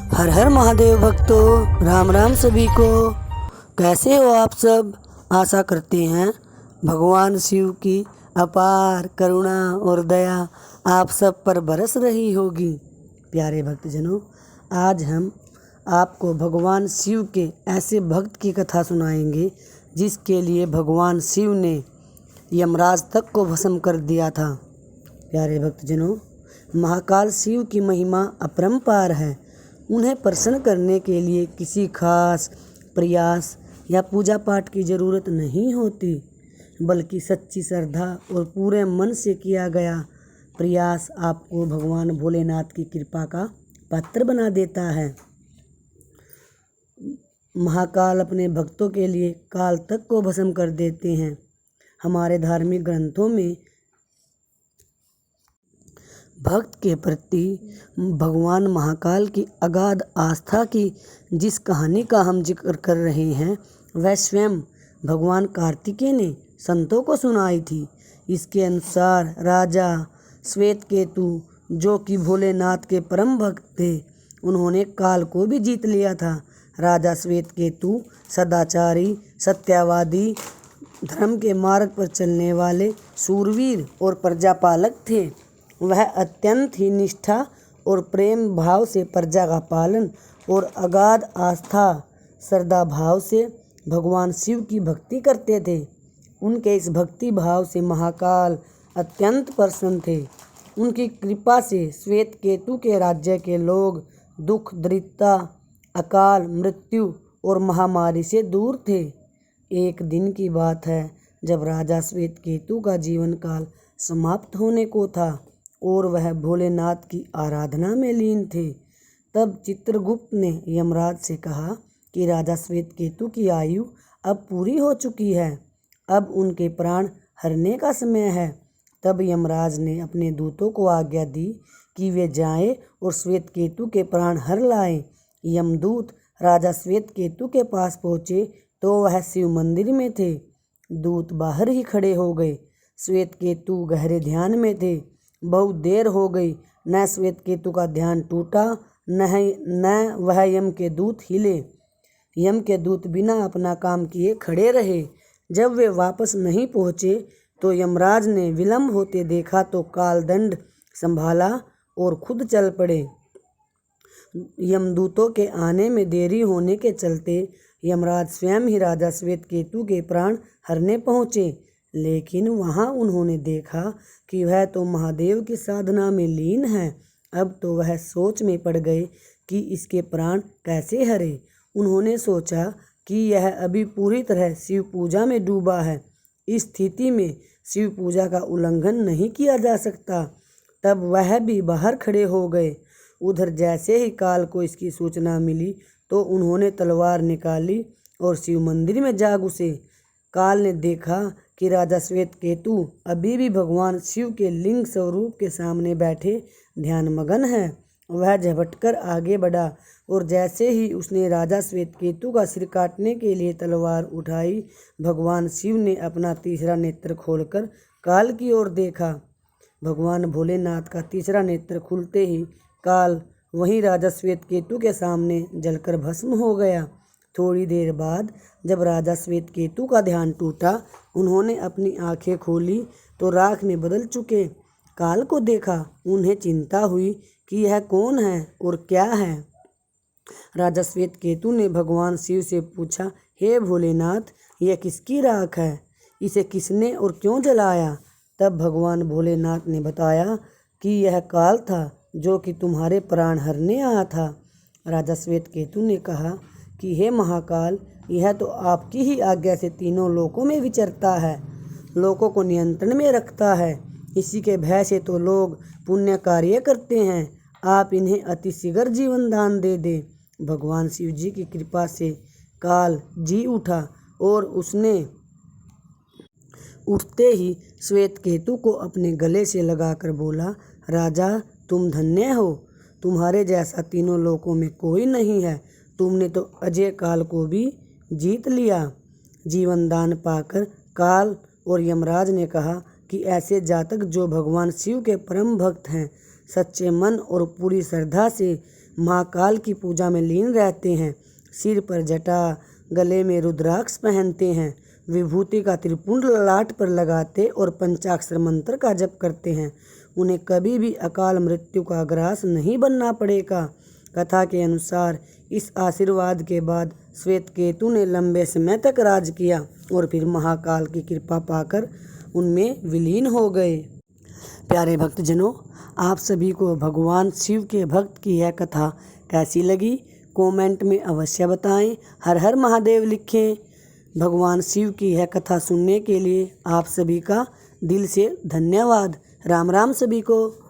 हर हर महादेव भक्तों, राम राम सभी को। कैसे हो आप सब? आशा करते हैं भगवान शिव की अपार करुणा और दया आप सब पर बरस रही होगी। प्यारे भक्तजनों, आज हम आपको भगवान शिव के ऐसे भक्त की कथा सुनाएंगे जिसके लिए भगवान शिव ने यमराज तक को भस्म कर दिया था। प्यारे भक्तजनों, महाकाल शिव की महिमा अपरंपार है। उन्हें प्रसन्न करने के लिए किसी खास प्रयास या पूजा पाठ की ज़रूरत नहीं होती, बल्कि सच्ची श्रद्धा और पूरे मन से किया गया प्रयास आपको भगवान भोलेनाथ की कृपा का पात्र बना देता है। महाकाल अपने भक्तों के लिए काल तक को भस्म कर देते हैं। हमारे धार्मिक ग्रंथों में भक्त के प्रति भगवान महाकाल की अगाध आस्था की जिस कहानी का हम जिक्र कर रहे हैं, वह स्वयं भगवान कार्तिकेय ने संतों को सुनाई थी। इसके अनुसार राजा श्वेतकेतु, जो कि भोलेनाथ के परम भक्त थे, उन्होंने काल को भी जीत लिया था। राजा श्वेतकेतु सदाचारी, सत्यवादी, धर्म के मार्ग पर चलने वाले शूरवीर और प्रजापालक थे। वह अत्यंत ही निष्ठा और प्रेम भाव से प्रजा का पालन और अगाध आस्था श्रद्धा भाव से भगवान शिव की भक्ति करते थे। उनके इस भक्ति भाव से महाकाल अत्यंत प्रसन्न थे। उनकी कृपा से श्वेतकेतु के राज्य के लोग दुख, दरिद्रता, अकाल मृत्यु और महामारी से दूर थे। एक दिन की बात है, जब राजा श्वेतकेतु का जीवन काल समाप्त होने को था और वह भोलेनाथ की आराधना में लीन थे, तब चित्रगुप्त ने यमराज से कहा कि राजा श्वेतकेतु की आयु अब पूरी हो चुकी है, अब उनके प्राण हरने का समय है। तब यमराज ने अपने दूतों को आज्ञा दी कि वे जाएं और श्वेतकेतु के प्राण हर लाएं। यमदूत राजा श्वेतकेतु के पास पहुँचे तो वह शिव मंदिर में थे। दूत बाहर ही खड़े हो गए। श्वेतकेतु गहरे ध्यान में थे। बहुत देर हो गई, न श्वेतकेतु का ध्यान टूटा, न वह यम के दूत हिले। यम के दूत बिना अपना काम किए खड़े रहे। जब वे वापस नहीं पहुँचे तो यमराज ने विलम्ब होते देखा तो कालदंड संभाला और खुद चल पड़े। यमदूतों के आने में देरी होने के चलते यमराज स्वयं ही राजा श्वेतकेतु के प्राण हरने पहुँचे, लेकिन वहाँ उन्होंने देखा कि वह तो महादेव की साधना में लीन है। अब तो वह सोच में पड़ गए कि इसके प्राण कैसे हरे। उन्होंने सोचा कि यह अभी पूरी तरह शिव पूजा में डूबा है, इस स्थिति में शिव पूजा का उल्लंघन नहीं किया जा सकता। तब वह भी बाहर खड़े हो गए। उधर जैसे ही काल को इसकी सूचना मिली तो उन्होंने तलवार निकाली और शिव मंदिर में जा घुसे। काल ने देखा कि राजा श्वेतकेतु अभी भी भगवान शिव के लिंग स्वरूप के सामने बैठे ध्यानमग्न है। वह झपटकर आगे बढ़ा और जैसे ही उसने राजा श्वेतकेतु का सिर काटने के लिए तलवार उठाई, भगवान शिव ने अपना तीसरा नेत्र खोलकर काल की ओर देखा। भगवान भोलेनाथ का तीसरा नेत्र खुलते ही काल वहीं राजा श्वेतकेतु के सामने जलकर भस्म हो गया। थोड़ी देर बाद जब राजा श्वेतकेतु का ध्यान टूटा, उन्होंने अपनी आंखें खोली तो राख में बदल चुके काल को देखा। उन्हें चिंता हुई कि यह कौन है और क्या है। राजा श्वेतकेतु ने भगवान शिव से पूछा, हे भोलेनाथ, यह किसकी राख है? इसे किसने और क्यों जलाया? तब भगवान भोलेनाथ ने बताया कि यह काल था जो कि तुम्हारे प्राण हरने आया था। राजा श्वेतकेतु ने कहा कि हे महाकाल, यह तो आपकी ही आज्ञा से तीनों लोकों में विचरता है, लोगों को नियंत्रण में रखता है। इसी के भय से तो लोग पुण्य कार्य करते हैं। आप इन्हें अति शीघ्र जीवन दान दे दें। भगवान शिव जी की कृपा से काल जी उठा और उसने उठते ही श्वेतकेतु को अपने गले से लगाकर बोला, राजा, तुम धन्य हो, तुम्हारे जैसा तीनों लोकों में कोई नहीं है। तुमने तो अजय काल को भी जीत लिया। जीवन दान पाकर काल और यमराज ने कहा कि ऐसे जातक जो भगवान शिव के परम भक्त हैं, सच्चे मन और पूरी श्रद्धा से महाकाल की पूजा में लीन रहते हैं। सिर पर जटा, गले में रुद्राक्ष पहनते हैं, विभूति का त्रिपुंड ललाट पर लगाते और पंचाक्षर मंत्र का जप करते हैं। उन्हें कभी भी अकाल मृत्यु का ग्रास नहीं बनना पड़ेगा। कथा के अनुसार इस आशीर्वाद के बाद श्वेतकेतु ने लंबे समय तक राज किया और फिर महाकाल की कृपा पाकर उनमें विलीन हो गए। प्यारे भक्तजनों, आप सभी को भगवान शिव के भक्त की यह कथा कैसी लगी कमेंट में अवश्य बताएं। हर हर महादेव लिखें। भगवान शिव की यह कथा सुनने के लिए आप सभी का दिल से धन्यवाद। राम राम सभी को।